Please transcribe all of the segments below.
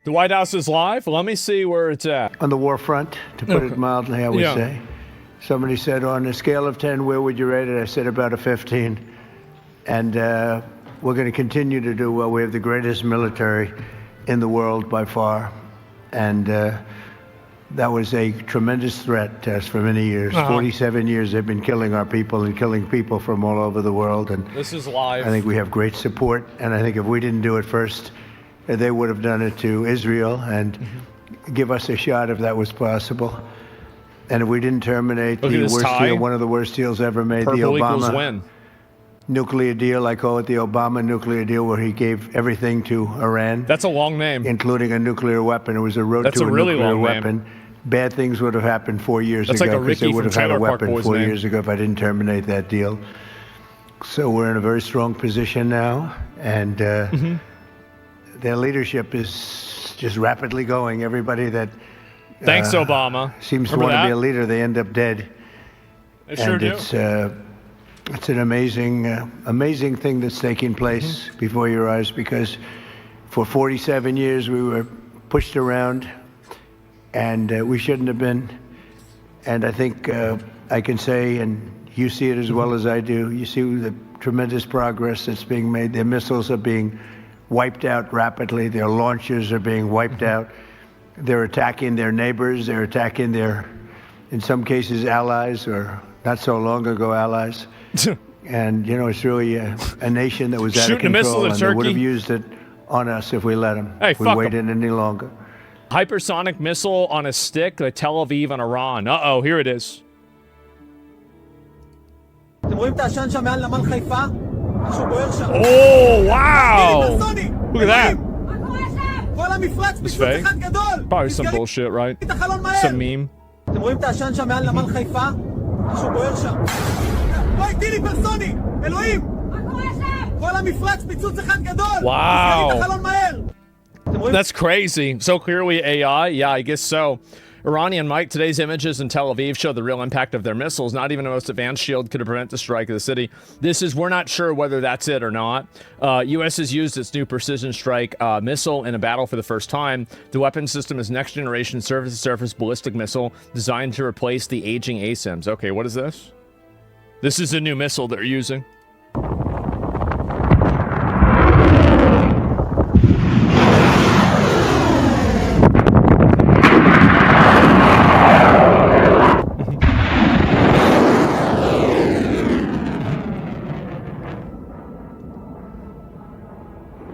The White House is live. Let me see where it's at. On the war front, to put it mildly, I would say. Somebody said, on a scale of 10, where would you rate it? I said about a 15. And we're going to continue to do well. We have the greatest military in the world by far. And that was a tremendous threat to us for many years. 47 years they've been killing our people and killing people from all over the world. And this is live. I think we have great support. And I think if we didn't do it first, they would have done it to Israel and give us a shot if that was possible. And if we didn't terminate the worst deal, one of the worst deals ever made, the Obama nuclear deal, I call it the Obama nuclear deal, where he gave everything to Iran. That's a long name. Including a nuclear weapon. It was a road to a nuclear weapon. Bad things would have happened 4 years ago because they would have had a weapon 4 years ago if I didn't terminate that deal. So we're in a very strong position now. And their leadership is just rapidly going. Everybody that thanks, Obama. seems to want to be a leader, they end up dead. They sure do. It's an amazing thing that's taking place before your eyes, because for 47 years we were pushed around and we shouldn't have been. And I think I can say, and you see it as well as I do, you see the tremendous progress that's being made. Their missiles are being wiped out rapidly. Their launchers are being wiped out. They're attacking their neighbors. They're attacking their, in some cases, allies, or not so long ago, allies. And, you know, it's really a nation that was out of control, and they would have used it on us if we let them. Hey, if we waited any longer. Hypersonic missile on a stick to Tel Aviv and Iran. Uh-oh, here it is. Oh, wow! Look at that. It's fake. Probably some bullshit, right? Some meme. Wow. That's crazy. So clearly AI? Yeah, I guess so. Iranian Mike, today's images in Tel Aviv show the real impact of their missiles. Not even the most advanced shield could have prevented the strike of the city. We're not sure whether that's it or not. U.S. has used its new precision strike missile in a battle for the first time. The weapon system is next generation surface-to-surface ballistic missile designed to replace the aging ASIMs. Okay, what is this? This is a new missile they're using.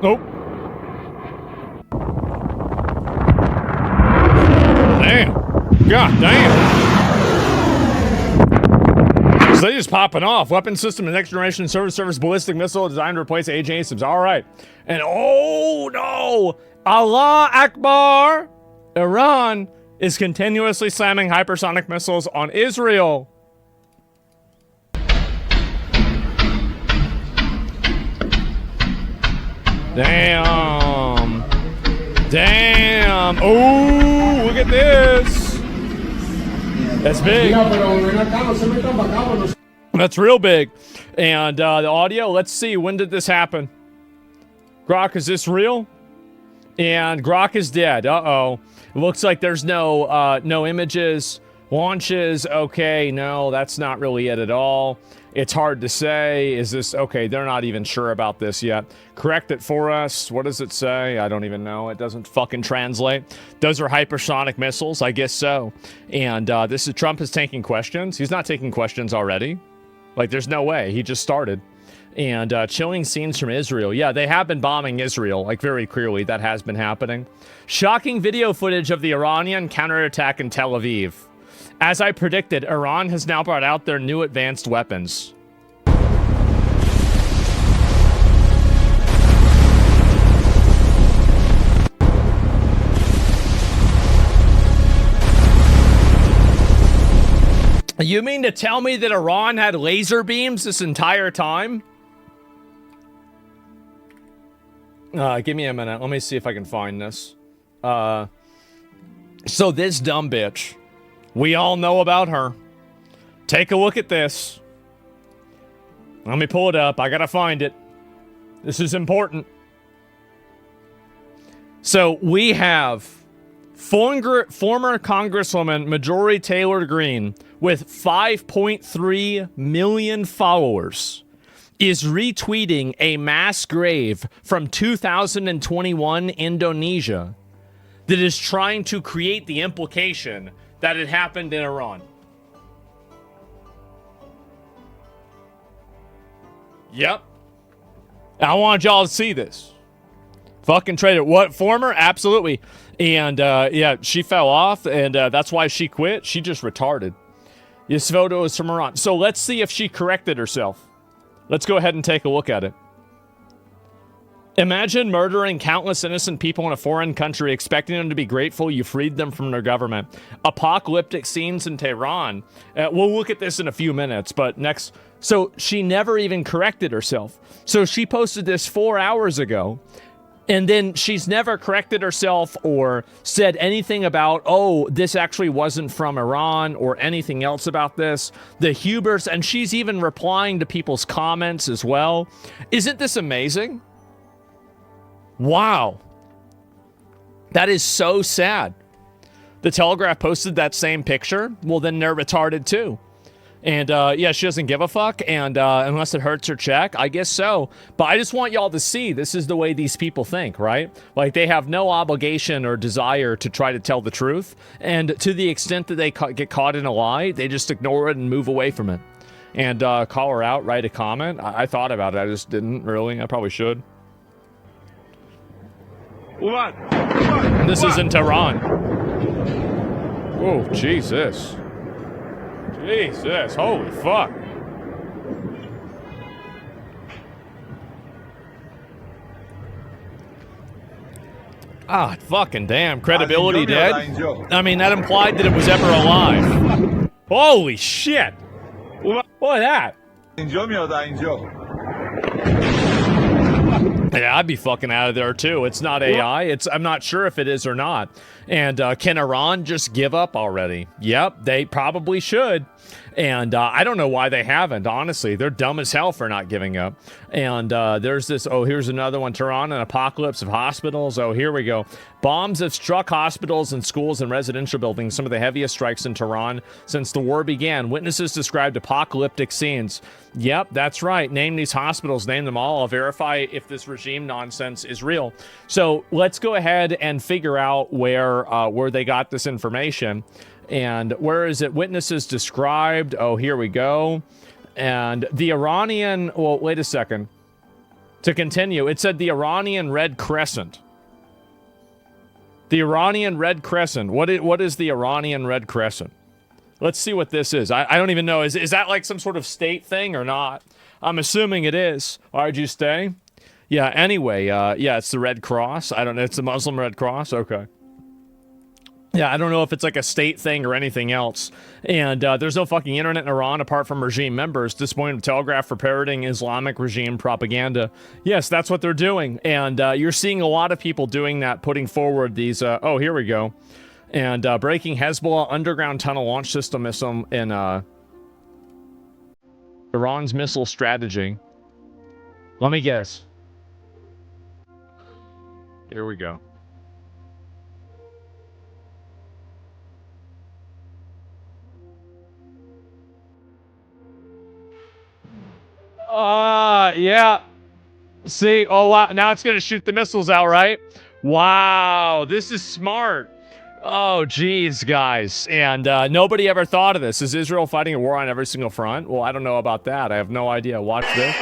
Nope. Damn. God damn. So they just popping off. Weapon system and next generation surface ballistic missile designed to replace aging ASIMs. All right. And oh no. Allah Akbar. Iran is continuously slamming hypersonic missiles on Israel. Damn. Damn. Oh, look at this. That's big. That's real big. And the audio, let's see. When did this happen? Grok, is this real? And Grok is dead. Uh-oh. It looks like there's no images. Launches. Okay, no, that's not really it at all. It's hard to say. Is this... Okay, they're not even sure about this yet. Correct it for us. What does it say? I don't even know. It doesn't fucking translate. Those are hypersonic missiles? I guess so. And this is... Trump is taking questions. He's not taking questions already. Like, there's no way. He just started. And chilling scenes from Israel. Yeah, they have been bombing Israel. Like, very clearly, that has been happening. Shocking video footage of the Iranian counterattack in Tel Aviv. As I predicted, Iran has now brought out their new advanced weapons. You mean to tell me that Iran had laser beams this entire time? Give me a minute. Let me see if I can find this. So this dumb bitch... We all know about her. Take a look at this. Let me pull it up. I gotta find it. This is important. So we have former Congresswoman Marjorie Taylor Greene with 5.3 million followers is retweeting a mass grave from 2021 Indonesia that is trying to create the implication that it happened in Iran. Yep. I want y'all to see this. Fucking traitor. What? Former? Absolutely. And, yeah, she fell off, and that's why she quit. She just retarded. This photo is from Iran. So let's see if she corrected herself. Let's go ahead and take a look at it. Imagine murdering countless innocent people in a foreign country, expecting them to be grateful you freed them from their government. Apocalyptic scenes in Tehran. We'll look at this in a few minutes, but next... So she never even corrected herself. So she posted this 4 hours ago, and then she's never corrected herself or said anything about, oh, this actually wasn't from Iran or anything else about this. The hubris, and she's even replying to people's comments as well. Isn't this amazing? Wow. That is so sad. The Telegraph posted that same picture. Well, then they're retarded too. And, yeah, she doesn't give a fuck, and unless it hurts her check, I guess so. But I just want y'all to see this is the way these people think, right? Like, they have no obligation or desire to try to tell the truth, and to the extent that they get caught in a lie, they just ignore it and move away from it. And call her out, write a comment. I thought about it, I just didn't, really. I probably should. What? This is in Tehran. Oh, Jesus. Jesus, holy fuck. Ah, fucking damn. Credibility dead? I mean, that implied that it was ever alive. Holy shit. What was that? Yeah, I'd be fucking out of there too. It's not AI. I'm not sure if it is or not. And can Iran just give up already? Yep, they probably should. And I don't know why they haven't, honestly. They're dumb as hell for not giving up. And there's this, oh, here's another one. Tehran, an apocalypse of hospitals. Oh, here we go. Bombs have struck hospitals and schools and residential buildings, some of the heaviest strikes in Tehran since the war began. Witnesses described apocalyptic scenes. Yep, that's right. Name these hospitals, name them all. I'll verify if this regime nonsense is real. So let's go ahead and figure out where they got this information. And where is it? Witnesses described. Oh, here we go. And the Iranian... Well, wait a second. To continue, it said the Iranian Red Crescent. The Iranian Red Crescent. What is the Iranian Red Crescent? Let's see what this is. I don't even know. Is that like some sort of state thing or not? I'm assuming it is. Why'd you stay? Yeah, anyway. Yeah, it's the Red Cross. I don't know. It's the Muslim Red Cross? Okay. Yeah, I don't know if it's like a state thing or anything else. And there's no fucking internet in Iran apart from regime members. Disappointed Telegraph for parroting Islamic regime propaganda. Yes, that's what they're doing. And you're seeing a lot of people doing that, putting forward these... oh, here we go. And breaking Hezbollah underground tunnel launch system missile in Iran's missile strategy. Let me guess. Here we go. Yeah. See, oh wow, now it's gonna shoot the missiles out, right? Wow, this is smart. Oh, geez, guys. And nobody ever thought of this. Is Israel fighting a war on every single front? Well, I don't know about that. I have no idea. Watch this.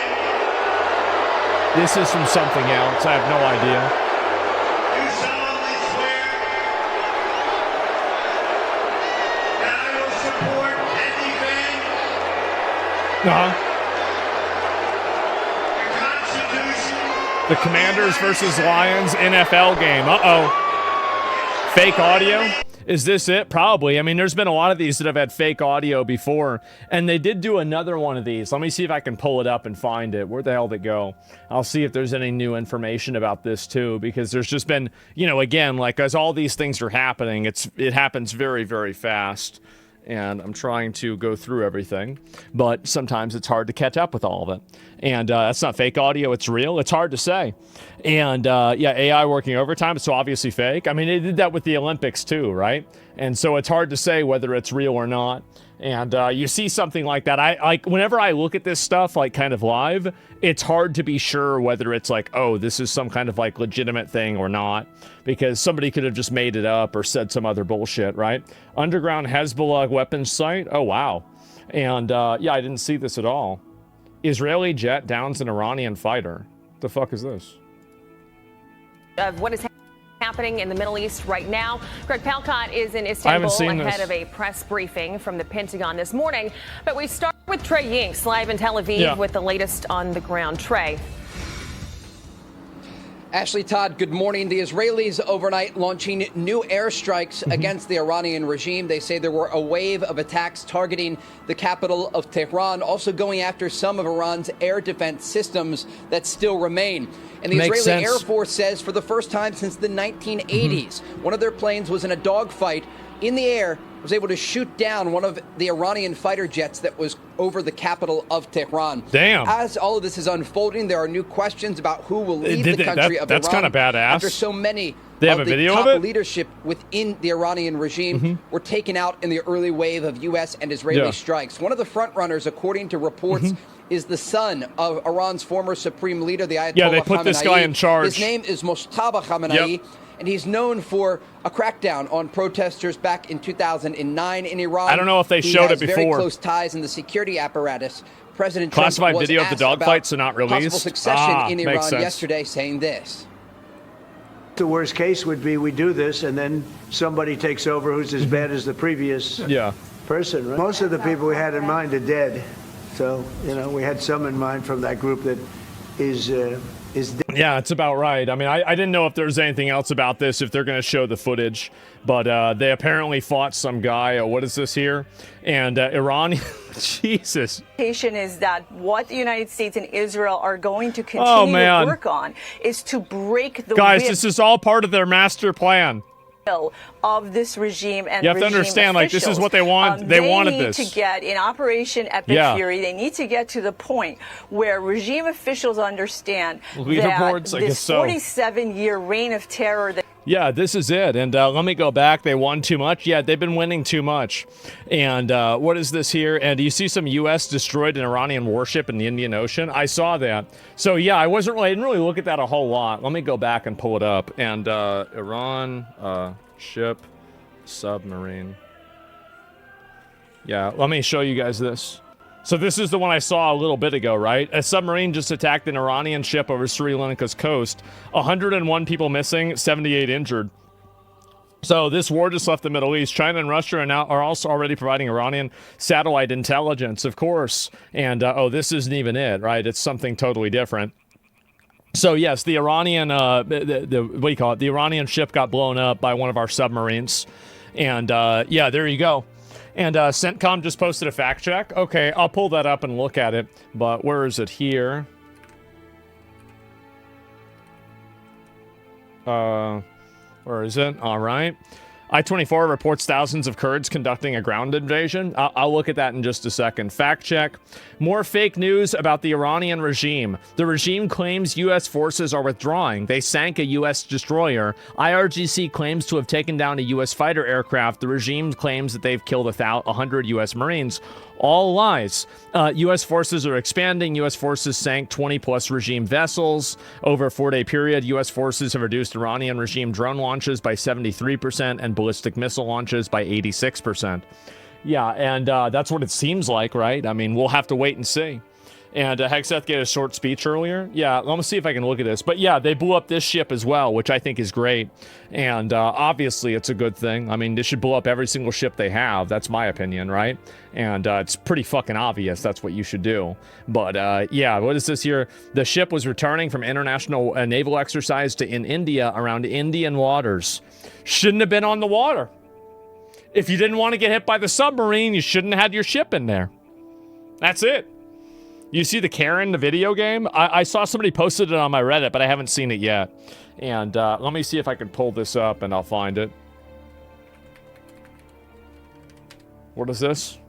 This is from something else. I have no idea. You solemnly swear that I will support and defend Uh-huh. the Constitution. The Commanders versus Lions NFL game. Uh-oh. Fake audio? Is this it? Probably. I mean, there's been a lot of these that have had fake audio before, and they did do another one of these. Let me see if I can pull it up and find it. Where the hell did it go? I'll see if there's any new information about this too, because there's just been, you know, again, like as all these things are happening, it happens very, very fast. And I'm trying to go through everything, but sometimes it's hard to catch up with all of it. And that's not fake audio. It's real. It's hard to say. And yeah, AI working overtime. So obviously fake. I mean, they did that with the Olympics too, right? And so it's hard to say whether it's real or not. And you see something like that. I like whenever I look at this stuff, like kind of live, it's hard to be sure whether it's like, oh, this is some kind of like legitimate thing or not, because somebody could have just made it up or said some other bullshit, right? Underground Hezbollah weapons site. Oh, wow. And yeah, I didn't see this at all. Israeli jet downs an Iranian fighter. The fuck is this? What is happening in the Middle East right now? Greg Palcott is in Istanbul ahead of a press briefing from the Pentagon this morning. But we start with Trey Yinks live in Tel Aviv with the latest on the ground. Trey. Ashley, Todd, good morning. The Israelis overnight launching new airstrikes against the Iranian regime. They say there were a wave of attacks targeting the capital of Tehran, also going after some of Iran's air defense systems that still remain. And the Israeli Air Force says for the first time since the 1980s, one of their planes was in a dogfight in the air, was able to shoot down one of the Iranian fighter jets that was over the capital of Tehran. Damn. As all of this is unfolding, there are new questions about who will lead the country of Iran. That's kind of badass. After so many they have of a the video top of it? leadership within the Iranian regime were taken out in the early wave of U.S. and Israeli strikes. One of the frontrunners, according to reports, is the son of Iran's former supreme leader, the Ayatollah Khamenei. Yeah, they put this guy in charge. His name is Mojtaba Khamenei. And he's known for a crackdown on protesters back in 2009 in Iran. I don't know if they showed it before. He has very close ties in the security apparatus. President Classified Trump was video of the asked dogfights about are not released. possible succession in Iran sense. yesterday, saying this. The worst case would be we do this and then somebody takes over who's as bad as the previous person. Right? Most of the people we had in mind are dead. So, you know, we had some in mind from that group that is dead. Yeah, it's about right. I mean, I didn't know if there's anything else about this, if they're going to show the footage, but they apparently fought some guy. What is this here? And Iran, Jesus. Is that what the United States and Israel are going to continue to work on is to break the guys, this is all part of their master plan. Of this regime and you have to officials. understand, like, this is what they want. They wanted this. They need to get in Operation Epic Fury. They need to get to the point where regime officials understand that this 47-year reign of terror. Yeah, this is it. And let me go back. They won too much. Yeah, they've been winning too much. And what is this here? And do you see some U.S. destroyed an Iranian warship in the Indian Ocean? I saw that. So yeah, I didn't really look at that a whole lot. Let me go back and pull it up. And Iran ship submarine. Yeah, let me show you guys this. So this is the one I saw a little bit ago, right? A submarine just attacked an Iranian ship over Sri Lanka's coast. 101 people missing, 78 injured. So this war just left the Middle East. China and Russia are also already providing Iranian satellite intelligence, of course. And, oh, this isn't even it, right? It's something totally different. So, yes, the Iranian, what do you call it? The Iranian ship got blown up by one of our submarines. And, yeah, there you go. And CENTCOM just posted a fact check. Okay, I'll pull that up and look at it. But where is it here? Where is it? All right. I-24 reports thousands of Kurds conducting a ground invasion. I'll look at that in just a second. Fact check. More fake news about the Iranian regime. The regime claims U.S. forces are withdrawing. They sank a U.S. destroyer. IRGC claims to have taken down a U.S. fighter aircraft. The regime claims that they've killed 100 U.S. Marines. All lies. U.S. forces are expanding. U.S. forces sank 20-plus regime vessels. Over a 4-day period, U.S. forces have reduced Iranian regime drone launches by 73% and ballistic missile launches by 86%. Yeah, and that's what it seems like, right? I mean, we'll have to wait and see. And Hexeth gave a short speech earlier. Yeah, let me see if I can look at this. But yeah, they blew up this ship as well, which I think is great. And obviously, it's a good thing. I mean, they should blow up every single ship they have. That's my opinion, right? And it's pretty fucking obvious that's what you should do. But yeah, what is this here? The ship was returning from international naval exercise in India around Indian waters. Shouldn't have been on the water. If you didn't want to get hit by the submarine, you shouldn't have had your ship in there. That's it. You see the Karen, the video game? I saw somebody posted it on my Reddit, but I haven't seen it yet. And let me see if I can pull this up and I'll find it. What is this?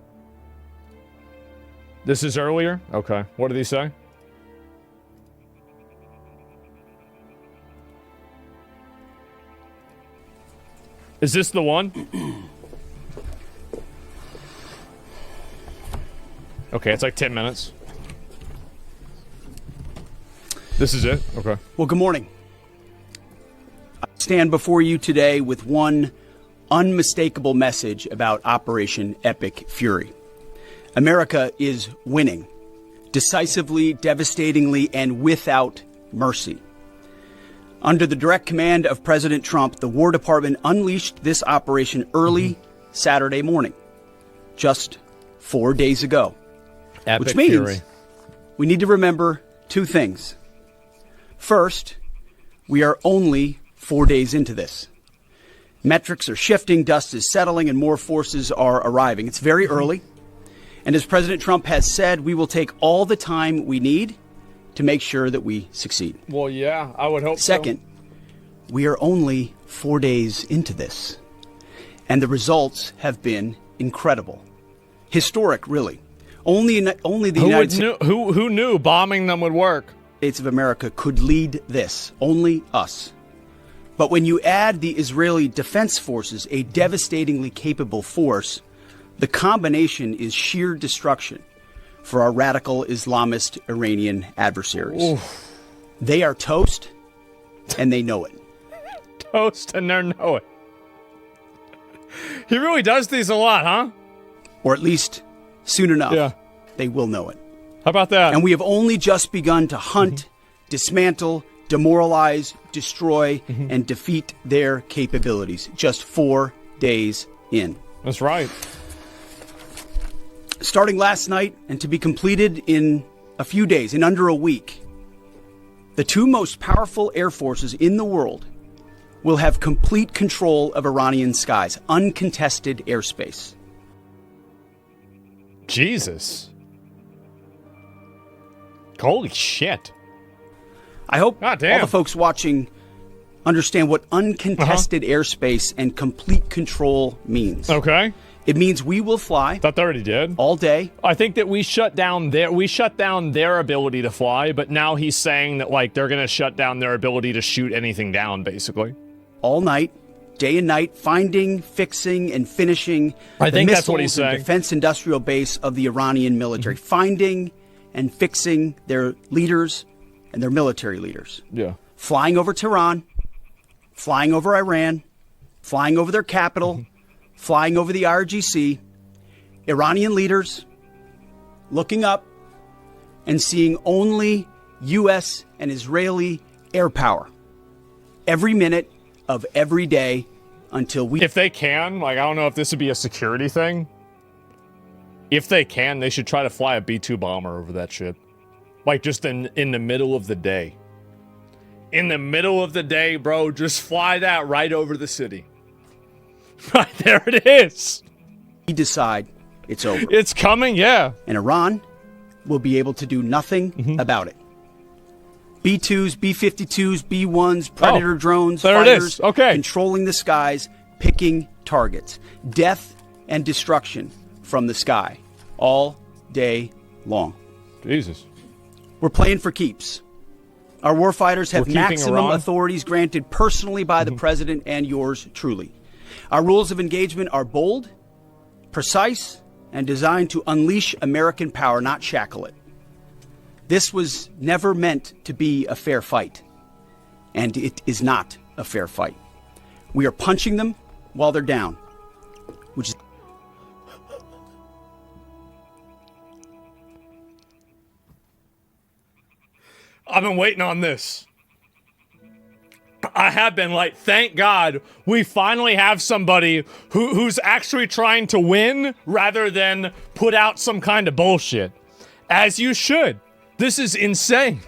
This is earlier? Okay. What did he say? Is this the one? Okay, it's like 10 minutes. This is it? Okay. Well, good morning. I stand before you today with one unmistakable message about Operation Epic Fury. America is winning, decisively, devastatingly, and without mercy. Under the direct command of President Trump, the War Department unleashed this operation early Saturday morning, just 4 days ago. Epic which means Fury. We need to remember two things. First, we are only 4 days into this. Metrics are shifting, dust is settling, and more forces are arriving. It's very early. And as President Trump has said, we will take all the time we need to make sure that we succeed. Well, yeah, I would hope Second, we are only 4 days into this. And the results have been incredible. Historic, really. Only the United States... Who knew bombing them would work? States of America could lead this. Only us. But when you add the Israeli Defense Forces, a devastatingly capable force, the combination is sheer destruction for our radical Islamist Iranian adversaries. Oof. They are toast, and they know it. Toast, and they know it. He really does these a lot, huh? Or at least, soon enough, they will know it. How about that? And we have only just begun to hunt, dismantle, demoralize, destroy, and defeat their capabilities. Just 4 days in. That's right. Starting last night and to be completed in a few days, in under a week, the two most powerful air forces in the world will have complete control of Iranian skies, uncontested airspace. Jesus. Holy shit. I hope all the folks watching understand what uncontested airspace and complete control means. Okay. It means we will fly. Thought they already did. All day. I think that we shut down their ability to fly, but now he's saying that like they're gonna shut down their ability to shoot anything down, basically. All night, day and night, finding, fixing, and finishing I think that's what he's saying. Defense industrial base of the Iranian military. Finding and fixing their leaders and their military leaders. Yeah. Flying over Tehran, flying over Iran, flying over their capital, flying over the IRGC, Iranian leaders looking up and seeing only U.S. and Israeli air power every minute of every day until we... If they can, like, I don't know if this would be a security thing. If they can, they should try to fly a B-2 bomber over that shit. Like, just in the middle of the day. In the middle of the day, bro, just fly that right over the city. Right, there it is. We decide it's over. It's coming, yeah. And Iran will be able to do nothing about it. B-2s, B-52s, B-1s, Predator drones, fighters, controlling the skies, picking targets. Death and destruction from the sky all day long. Jesus. We're playing for keeps. Our warfighters have maximum authorities granted personally by the president and yours truly. Our rules of engagement are bold, precise, and designed to unleash American power, not shackle it. This was never meant to be a fair fight, and it is not a fair fight. We are punching them while they're down, which is... I've been waiting on this. I have been like, thank God we finally have somebody who's actually trying to win rather than put out some kind of bullshit. As you should. This is insane.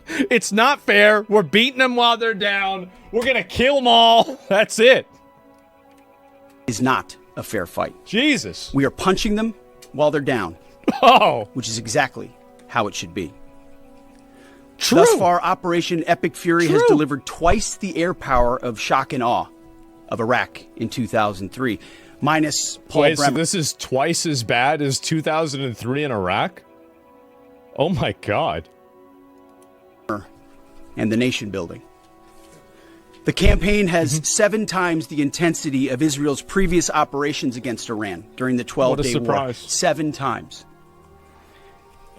It's not fair. We're beating them while they're down. We're going to kill them all. That's it. Is not a fair fight. Jesus. We are punching them while they're down. Oh. Which is exactly how it should be. True. Thus far, Operation Epic Fury has delivered twice the air power of shock and awe of Iraq in 2003. Minus Paul Bremer. So this is twice as bad as 2003 in Iraq? Oh my God. And the nation building. The campaign has 7 times the intensity of Israel's previous operations against Iran during the 12-day war. 7 times.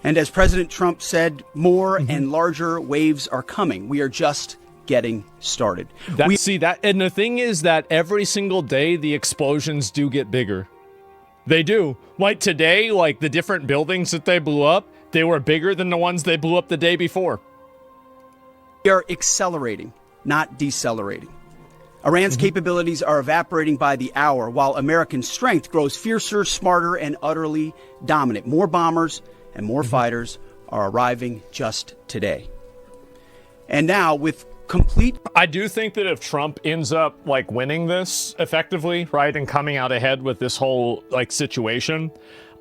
And as President Trump said, more and larger waves are coming. We are just getting started. And the thing is that every single day the explosions do get bigger. They do. Like today, like the different buildings that they blew up, they were bigger than the ones they blew up the day before. We are accelerating, not decelerating. Iran's capabilities are evaporating by the hour, while American strength grows fiercer, smarter, and utterly dominant. More bombers and more fighters are arriving just today. And now, with complete... I do think that if Trump ends up, like, winning this effectively, right, and coming out ahead with this whole, like, situation,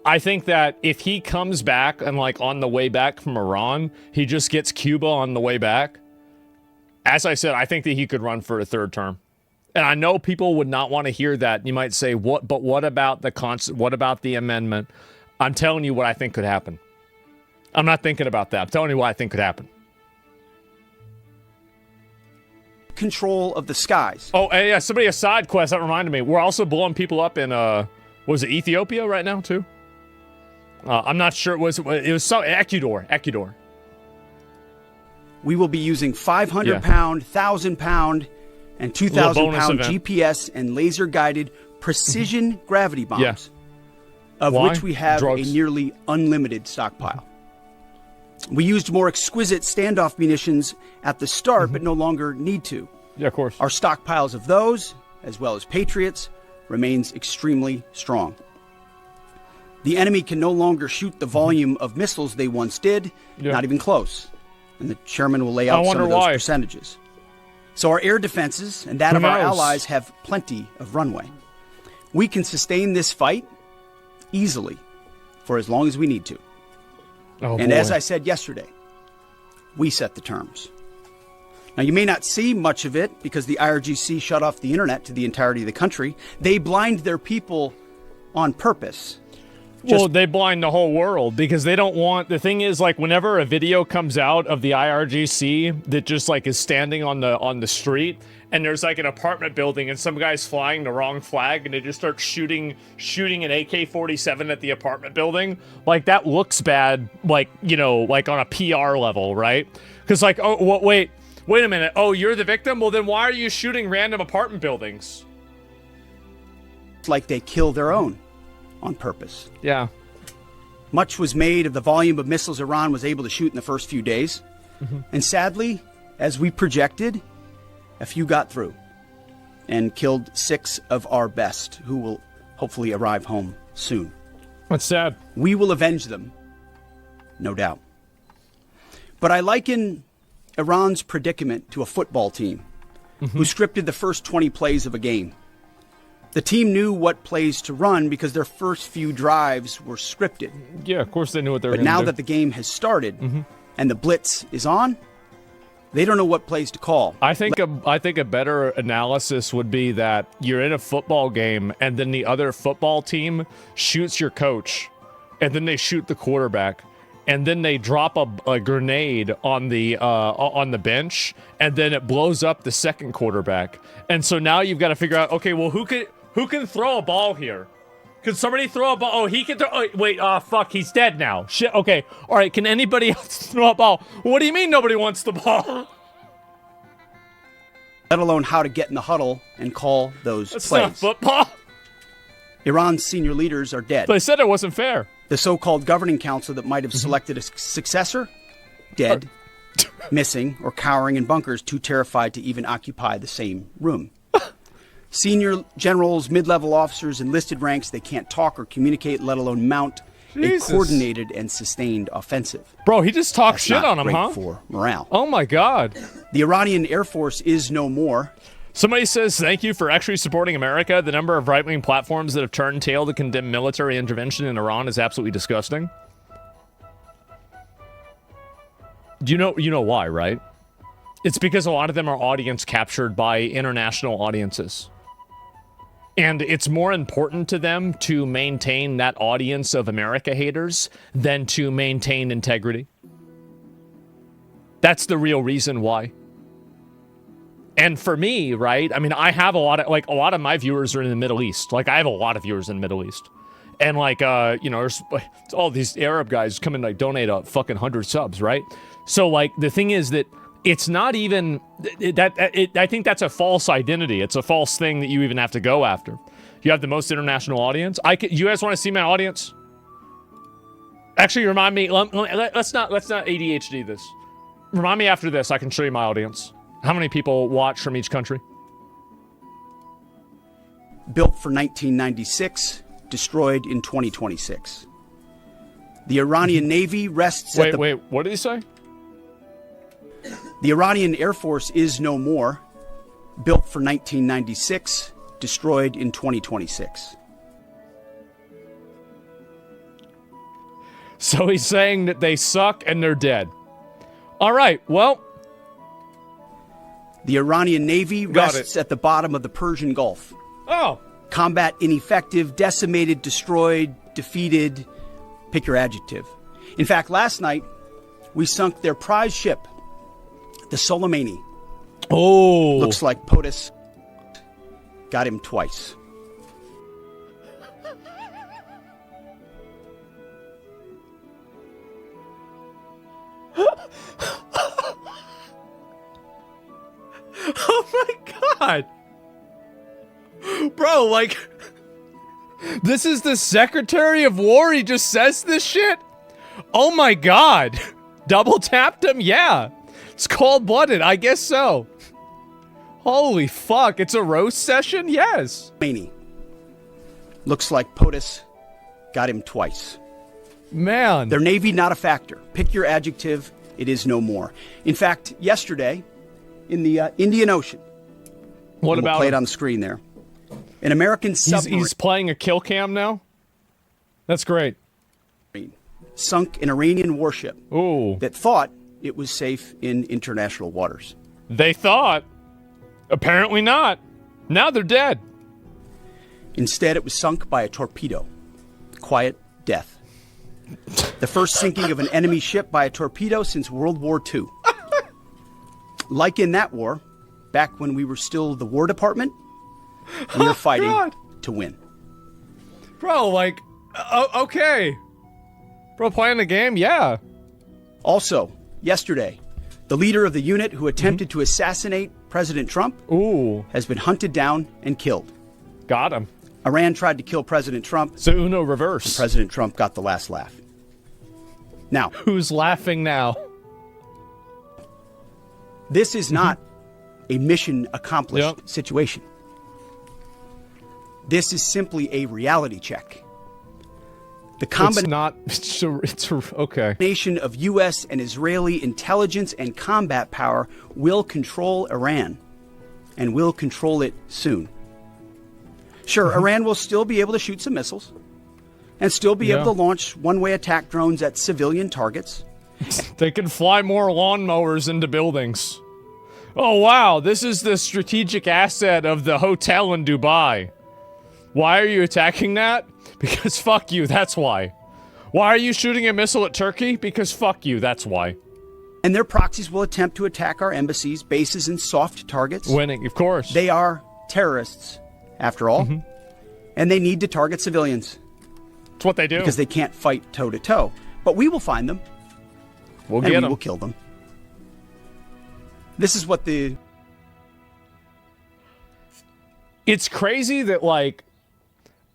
I think that if he comes back and, like, on the way back from Iran, he just gets Cuba on the way back. As I said, I think that he could run for a 3rd term. And I know people would not want to hear that. You might say, what about what about the amendment? I'm telling you what I think could happen. I'm not thinking about that. I'm telling you what I think could happen. Control of the skies. Oh, yeah, somebody a side quest that reminded me. We're also blowing people up in was it Ethiopia right now too? I'm not sure. It was Ecuador. We will be using 500-pound, 1,000-pound, and 2,000-pound GPS and laser-guided precision gravity bombs, of which we have a nearly unlimited stockpile. We used more exquisite standoff munitions at the start, but no longer need to. Yeah, of course. Our stockpiles of those, as well as Patriots, remains extremely strong. The enemy can no longer shoot the volume of missiles they once did, not even close. And the chairman will lay out some of those percentages. So our air defenses and that of our allies have plenty of runway. We can sustain this fight easily for as long as we need to. And as I said yesterday, we set the terms. Now, you may not see much of it because the IRGC shut off the internet to the entirety of the country. They blind their people on purpose. Well, they blind the whole world because they don't want... The thing is, like, whenever a video comes out of the IRGC that just, like, is standing on the street and there's, like, an apartment building and some guy's flying the wrong flag and they just start shooting an AK-47 at the apartment building, like, that looks bad, like, you know, like, on a PR level, right? Because, like, oh, wait a minute. Oh, you're the victim? Well, then why are you shooting random apartment buildings? It's like they kill their own. On purpose. Yeah. Much was made of the volume of missiles Iran was able to shoot in the first few days. And sadly, as we projected, a few got through and killed 6 of our best, who will hopefully arrive home soon. That's sad. We will avenge them, no doubt. But I liken Iran's predicament to a football team who scripted the first 20 plays of a game. The team knew what plays to run because their first few drives were scripted. Yeah, of course they knew what they were going to do. But now that the game has started and the blitz is on, they don't know what plays to call. I think a better analysis would be that you're in a football game and then the other football team shoots your coach and then they shoot the quarterback and then they drop a grenade on the bench and then it blows up the second quarterback. And so now you've got to figure out, okay, well, who can throw a ball here? Can somebody throw a ball? Oh, he can throw... Oh, wait, fuck, he's dead now. Shit, okay. All right, can anybody else throw a ball? What do you mean nobody wants the ball? Let alone how to get in the huddle and call those That's plays. Not football. Iran's senior leaders are dead. They said it wasn't fair. The so-called governing council that might have selected a successor, dead, missing, or cowering in bunkers, too terrified to even occupy the same room. Senior generals, mid-level officers, enlisted ranks, they can't talk or communicate, let alone mount a coordinated and sustained offensive. Bro, he just talked shit on him, huh? For morale. Oh my God. The Iranian Air Force is no more. Somebody says, thank you for actually supporting America. The number of right-wing platforms that have turned tail to condemn military intervention in Iran is absolutely disgusting. You know why, right? It's because a lot of them are audience captured by international audiences. And it's more important to them to maintain that audience of America haters than to maintain integrity. That's the real reason why. And for me, right, I mean, I have a lot of my viewers are in the Middle East. Like, I have a lot of viewers in the Middle East. And, like, you know, there's all these Arab guys come and, like, donate a fucking 100 subs, right? So, like, the thing is that it's not even... I think that's a false identity. It's a false thing that you even have to go after. You have the most international audience. You guys want to see my audience? Actually, remind me... Let's not ADHD this. Remind me after this. I can show you my audience. How many people watch from each country? Built for 1996, destroyed in 2026. The Iranian Navy rests at the... Wait, what did he say? The Iranian Air Force is no more. Built for 1996, destroyed in 2026. So he's saying that they suck and they're dead. All right, well... The Iranian Navy rests at the bottom of the Persian Gulf. Oh. Combat ineffective, decimated, destroyed, defeated. Pick your adjective. In fact, last night, we sunk their prize ship, the Soleimani. Oh. Looks like POTUS got him twice. Oh my god! Bro, like... This is the Secretary of War? He just says this shit? Oh my god! Double tapped him? Yeah. It's cold-blooded, I guess so. Holy fuck, it's a roast session? Yes. Looks like POTUS got him twice. Man. Their Navy not a factor. Pick your adjective, it is no more. In fact, yesterday... in the Indian Ocean. What about play it on the screen there? An American submarine. He's playing a kill cam now? That's great. Sunk an Iranian warship. Ooh. That thought it was safe in international waters. They thought. Apparently not. Now they're dead. Instead, it was sunk by a torpedo. Quiet death. The first sinking of an enemy ship by a torpedo since World War II. Like in that war, back when we were still the War Department, we were fighting to win. Bro, like, okay. Bro, playing the game? Yeah. Also, yesterday, the leader of the unit who attempted to assassinate President Trump has been hunted down and killed. Got him. Iran tried to kill President Trump. So Uno reverse. And President Trump got the last laugh. Now. Who's laughing now? This is not a mission accomplished situation. This is simply a reality check. The combination of U.S. and Israeli intelligence and combat power will control Iran, and will control it soon. Sure, Iran will still be able to shoot some missiles, and still be able to launch one-way attack drones at civilian targets. They can fly more lawnmowers into buildings. Oh wow, this is the strategic asset of the hotel in Dubai. Why are you attacking that? Because fuck you, that's why. Why are you shooting a missile at Turkey? Because fuck you, that's why. And their proxies will attempt to attack our embassies, bases, and soft targets. Winning, of course. They are terrorists, after all. And they need to target civilians. It's what they do. Because they can't fight toe-to-toe. But we will find them. We'll get them. We will kill them. This is what the... It's crazy that, like,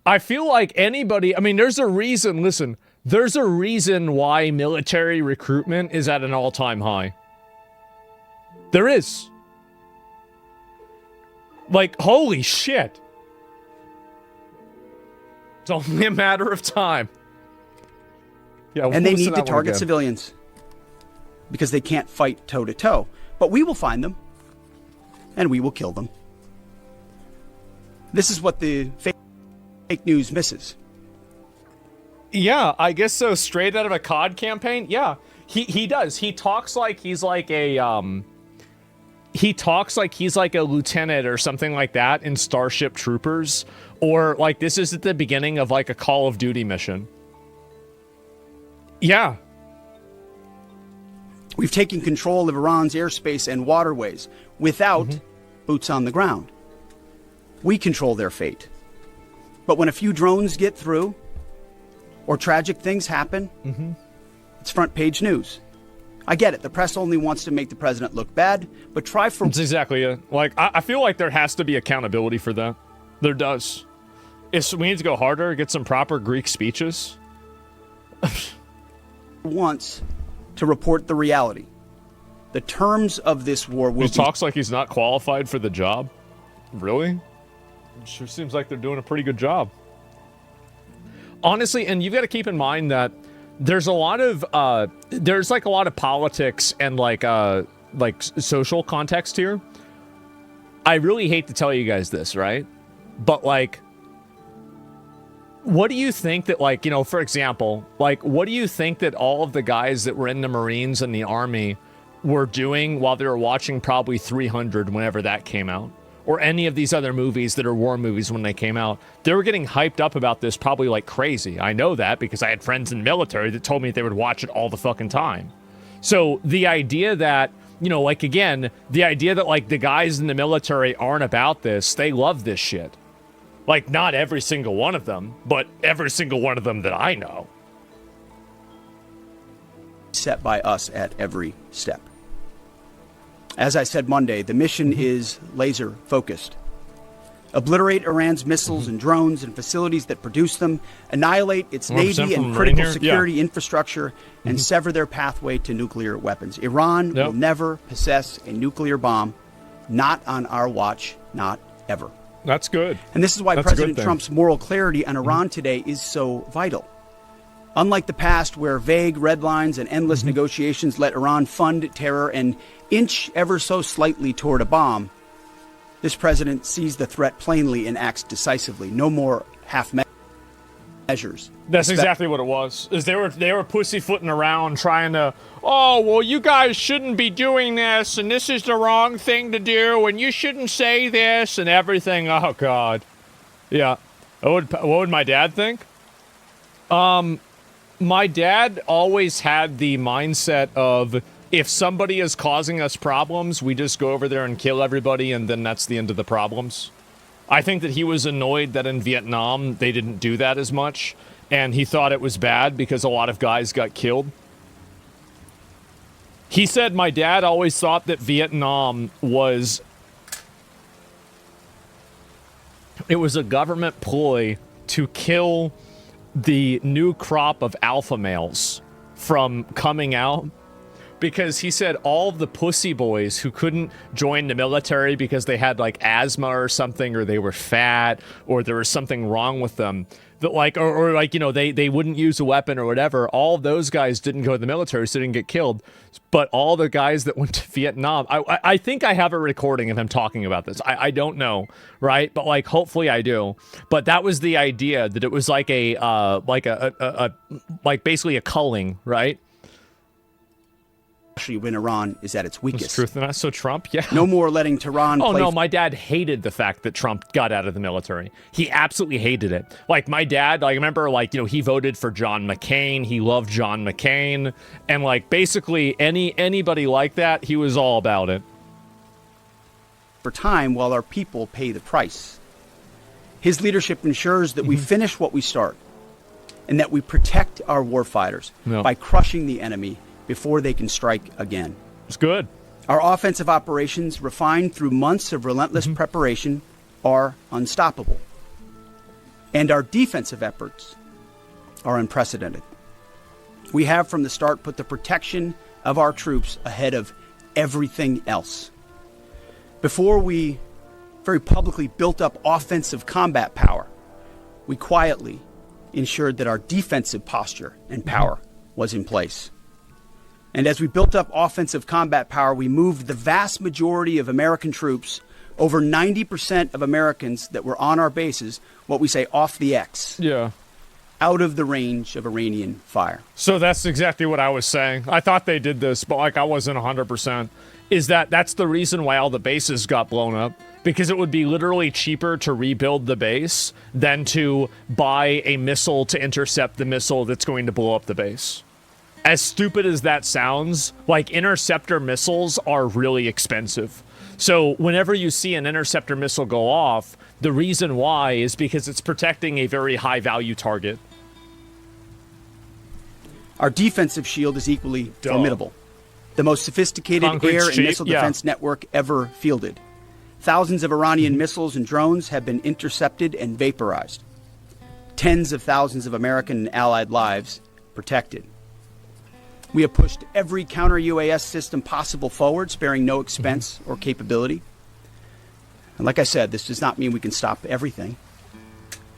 I feel like anybody... I mean, there's a reason, listen, there's a reason why military recruitment is at an all-time high. There is. Like, holy shit. It's only a matter of time. Yeah, and they need to target civilians. Because they can't fight toe-to-toe. But we will find them. And we will kill them. This is what the fake news misses. Yeah, I guess so. Straight out of a COD campaign? Yeah, he does. He talks like he's like a, he talks like he's like a lieutenant or something like that in Starship Troopers. Or like this is at the beginning of like a Call of Duty mission. Yeah. We've taken control of Iran's airspace and waterways without boots on the ground. We control their fate. But when a few drones get through, or tragic things happen, it's front page news. I get it. The press only wants to make the president look bad, but try for... That's exactly it. Like, I feel like there has to be accountability for that. There does. We need to go harder, get some proper Greek speeches. Wants to report the reality. The terms of this war will He talks like he's not qualified for the job. Really? It sure seems like they're doing a pretty good job. Honestly, and you've got to keep in mind that there's a lot of there's like a lot of politics and like social context here. I really hate to tell you guys this, right? But like, what do you think that, like, you know, for example, like, what do you think that all of the guys that were in the Marines and the Army were doing while they were watching probably 300 whenever that came out? Or any of these other movies that are war movies when they came out? They were getting hyped up about this probably like crazy. I know that because I had friends in the military that told me they would watch it all the fucking time. So the idea that, you know, like, again, the idea that, like, the guys in the military aren't about this, they love this shit. Like, not every single one of them, but every single one of them that I know. Set by us at every step. As I said Monday, the mission is laser focused. Obliterate Iran's missiles and drones and facilities that produce them, annihilate its navy and critical security infrastructure, and sever their pathway to nuclear weapons. Iran will never possess a nuclear bomb, not on our watch, not ever. That's good. And this is why President Trump's moral clarity on Iran today is so vital. Unlike the past, where vague red lines and endless negotiations let Iran fund terror and inch ever so slightly toward a bomb, this president sees the threat plainly and acts decisively. No more half measures. That's exactly what it was. Is they were pussyfooting around trying to, oh, well, you guys shouldn't be doing this, and this is the wrong thing to do, and you shouldn't say this, and everything. Oh, God. Yeah. What would my dad think? My dad always had the mindset of, if somebody is causing us problems, we just go over there and kill everybody, and then that's the end of the problems. I think that he was annoyed that in Vietnam they didn't do that as much, and he thought it was bad because a lot of guys got killed. He said my dad always thought that Vietnam was... it was a government ploy to kill the new crop of alpha males from coming out, because he said all of the pussy boys who couldn't join the military because they had like asthma or something, or they were fat, or there was something wrong with them, that like, or like, you know, they wouldn't use a weapon or whatever, all of those guys didn't go to the military, so they didn't get killed. But all the guys that went to Vietnam, I think I have a recording of him talking about this. I don't know, right? But like, hopefully I do. But that was the idea, that it was like like basically a culling, right? When Iran is at its weakest. That's truth, and that's so Trump, yeah. No more letting Tehran Oh, no, my dad hated the fact that Trump got out of the military. He absolutely hated it. Like, my dad, like, I remember, like, you know, he voted for John McCain. He loved John McCain. And, like, basically anybody like that, he was all about it. For time while our people pay the price. His leadership ensures that we finish what we start, and that we protect our warfighters by crushing the enemy before they can strike again. It's good. Our offensive operations, refined through months of relentless preparation, are unstoppable. And our defensive efforts are unprecedented. We have from the start put the protection of our troops ahead of everything else. Before we very publicly built up offensive combat power, we quietly ensured that our defensive posture and power was in place. And as we built up offensive combat power, we moved the vast majority of American troops, over 90% of Americans that were on our bases, what we say off the X. Yeah. Out of the range of Iranian fire. So that's exactly what I was saying. I thought they did this, but like I wasn't 100%. Is that's the reason why all the bases got blown up? Because it would be literally cheaper to rebuild the base than to buy a missile to intercept the missile that's going to blow up the base. As stupid as that sounds, like, interceptor missiles are really expensive. So whenever you see an interceptor missile go off, the reason why is because it's protecting a very high-value target. Our defensive shield is equally formidable. The most sophisticated air and missile defense network ever fielded. Thousands of Iranian missiles and drones have been intercepted and vaporized. Tens of thousands of American and allied lives protected. We have pushed every counter-UAS system possible forward, sparing no expense or capability. And like I said, this does not mean we can stop everything.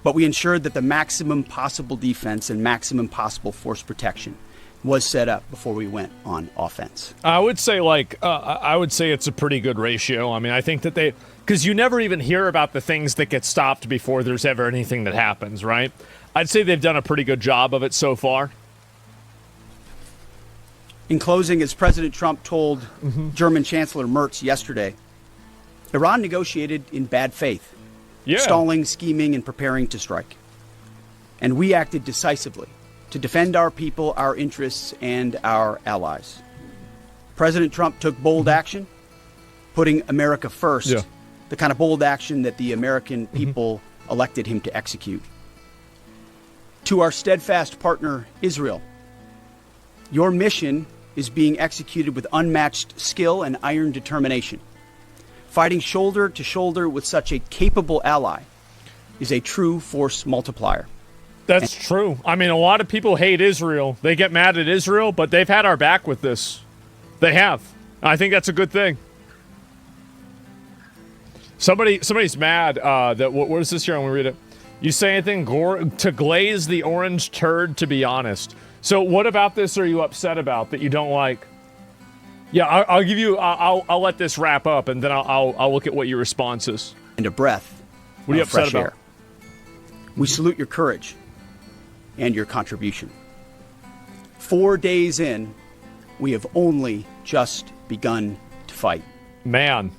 But we ensured that the maximum possible defense and maximum possible force protection was set up before we went on offense. I would say it's a pretty good ratio. I mean, I think that because you never even hear about the things that get stopped before there's ever anything that happens, right? I'd say they've done a pretty good job of it so far. In closing, as President Trump told German Chancellor Merz yesterday, Iran negotiated in bad faith, stalling, scheming, and preparing to strike. And we acted decisively to defend our people, our interests, and our allies. President Trump took bold action, putting America first, the kind of bold action that the American people elected him to execute. To our steadfast partner, Israel, your mission is being executed with unmatched skill and iron determination. Fighting shoulder to shoulder with such a capable ally is a true force multiplier. That's true. I mean, a lot of people hate Israel. They get mad at Israel, but they've had our back with this. They have. I think that's a good thing. Somebody's mad that what is this here? I'm going to read it. You say anything to glaze the orange turd, to be honest. So what about this are you upset about that you don't like? Yeah, I'll give you. I'll let this wrap up, and then I'll look at what your response is. And a breath. What are you upset about? Air. We salute your courage and your contribution. 4 days in, we have only just begun to fight. Man,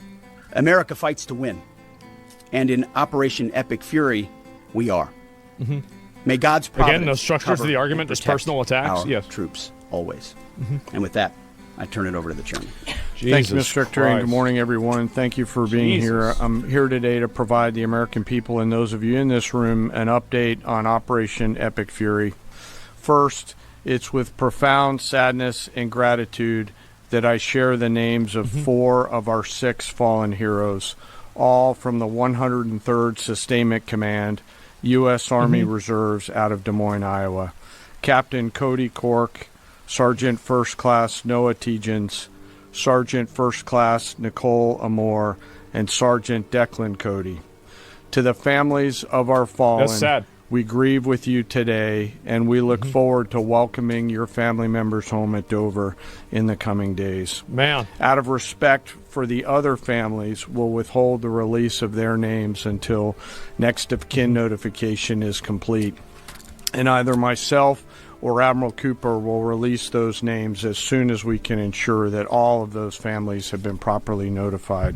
America fights to win, and in Operation Epic Fury, we are. May God's providence again, no structures of the argument, just personal attacks. Our troops always. And with that, I turn it over to the chairman. Thank you, Mr. Secretary, and good morning, everyone. Thank you for being here. I'm here today to provide the American people and those of you in this room an update on Operation Epic Fury. First, it's with profound sadness and gratitude that I share the names of 4 of our 6 fallen heroes, all from the 103rd Sustainment Command, U.S. Army Reserves out of Des Moines, Iowa. Captain Cody Cork, Sergeant First Class Noah Tegens, Sergeant First Class Nicole Amore, and Sergeant Declan Cody. To the families of our fallen, that's sad. We grieve with you today, and we look forward to welcoming your family members home at Dover in the coming days. Man. Out of respect for the other families, we'll withhold the release of their names until next of kin notification is complete. And either myself or Admiral Cooper will release those names as soon as we can ensure that all of those families have been properly notified.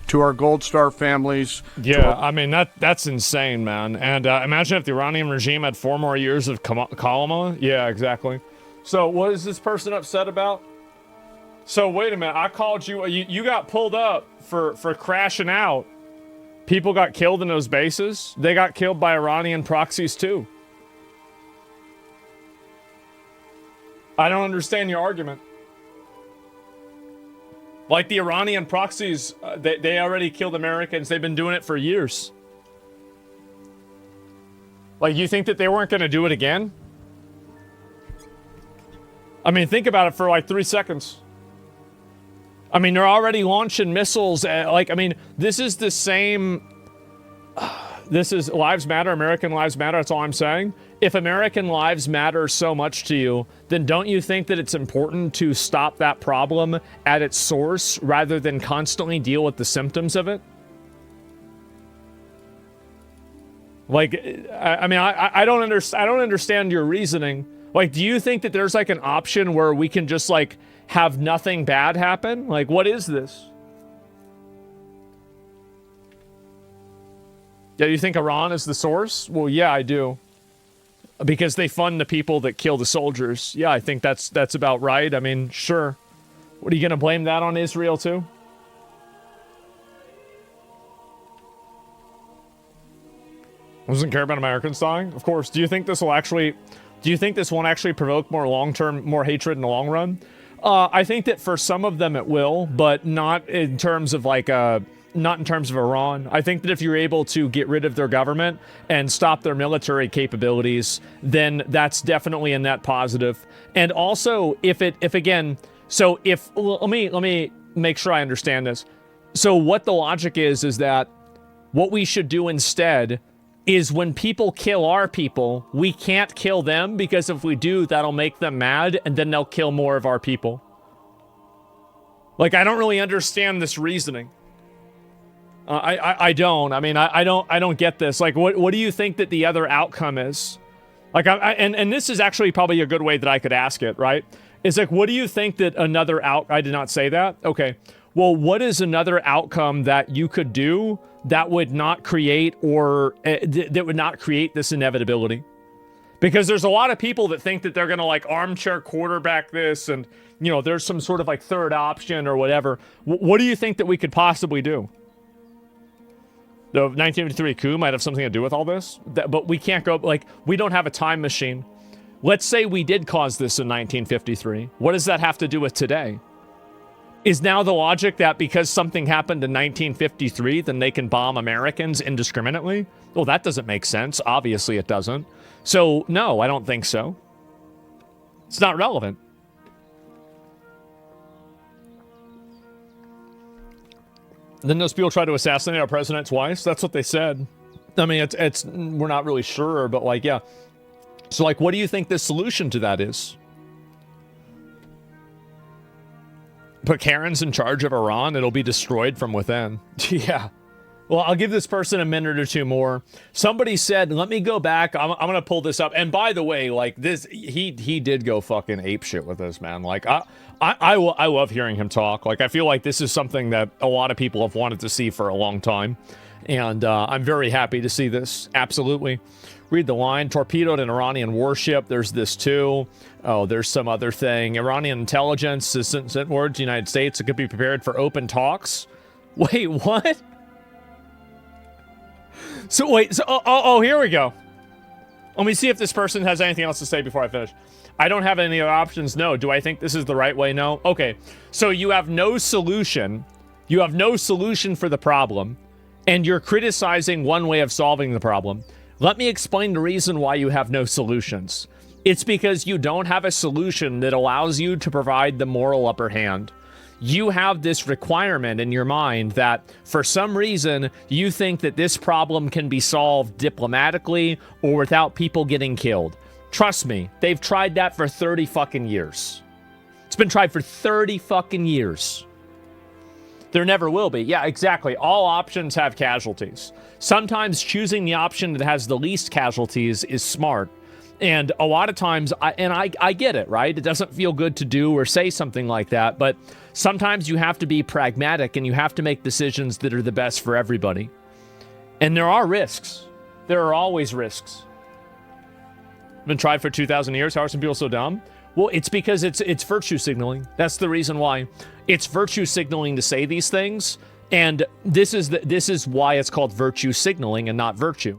To our Gold Star families. Yeah, I mean, that's insane, man. And imagine if the Iranian regime had 4 more years of Kalama. Yeah, exactly. So what is this person upset about? So wait a minute. I called you. You got pulled up for crashing out. People got killed in those bases. They got killed by Iranian proxies, too. I don't understand your argument. Like the Iranian proxies, they already killed Americans. They've been doing it for years. Like, you think that they weren't going to do it again? I mean, think about it for like 3 seconds. I mean, they're already launching missiles. This is the same... This is lives matter, American lives matter, that's all I'm saying. If American lives matter so much to you, then don't you think that it's important to stop that problem at its source rather than constantly deal with the symptoms of it? Like, I don't understand your reasoning. Like, do you think that there's like an option where we can just like have nothing bad happen? Like, what is this? Yeah, you think Iran is the source? Well, yeah, I do. Because they fund the people that kill the soldiers. Yeah, I think that's about right. I mean, sure. What, are you going to blame that on Israel too? Doesn't care about Americans dying? Of course. Do you think this won't actually provoke more hatred in the long run? I think that for some of them it will, but not in terms of Iran. I think that if you're able to get rid of their government and stop their military capabilities, then that's definitely a net positive. And also, let me make sure I understand this. So what the logic is that what we should do instead is when people kill our people, we can't kill them, because if we do, that'll make them mad, and then they'll kill more of our people. Like, I don't really understand this reasoning. I don't. I mean, I don't get this. Like, what do you think that the other outcome is? Like, and this is actually probably a good way that I could ask it, right? It's like, what do you think that another I did not say that? Okay. Well, what is another outcome that you could do that would not create this inevitability? Because there's a lot of people that think that they're going to like armchair quarterback this, and, you know, there's some sort of like third option or whatever. What do you think that we could possibly do? The 1953 coup might have something to do with all this, but we can't go, like, we don't have a time machine. Let's say we did cause this in 1953. What does that have to do with today? Is now the logic that because something happened in 1953, then they can bomb Americans indiscriminately? Well, that doesn't make sense. Obviously, it doesn't. So, no, I don't think so. It's not relevant. Then those people try to assassinate our president twice? That's what they said. I mean, we're not really sure, but, like, yeah. So, like, what do you think the solution to that is? Put Karens in charge of Iran, it'll be destroyed from within. Yeah. Well, I'll give this person a minute or two more. Somebody said, let me go back. I'm going to pull this up. And by the way, like, this, he did go fucking apeshit with this, man. Like, I love hearing him talk. Like, I feel like this is something that a lot of people have wanted to see for a long time. And I'm very happy to see this. Absolutely. Read the line. Torpedoed an Iranian warship. There's this too. Oh, there's some other thing. Iranian intelligence has sent word to the United States. It could be prepared for open talks. Wait, what? So wait, so here we go. Let me see if this person has anything else to say before I finish. I don't have any other options. No. Do I think this is the right way? No. Okay. So you have no solution. You have no solution for the problem, and you're criticizing one way of solving the problem. Let me explain the reason why you have no solutions. It's because you don't have a solution that allows you to provide the moral upper hand. You have this requirement in your mind that for some reason you think that this problem can be solved diplomatically or without people getting killed. Trust me, they've tried that for 30 fucking years. It's been tried for 30 fucking years. There never will be. Yeah, exactly. All options have casualties. Sometimes choosing the option that has the least casualties is smart. And a lot of times, I get it, right? It doesn't feel good to do or say something like that, but sometimes you have to be pragmatic and you have to make decisions that are the best for everybody. And there are risks. There are always risks. Been tried for 2,000 years. How are some people so dumb? Well, it's because it's virtue signaling. That's the reason why. It's virtue signaling to say these things, and this is why it's called virtue signaling and not virtue.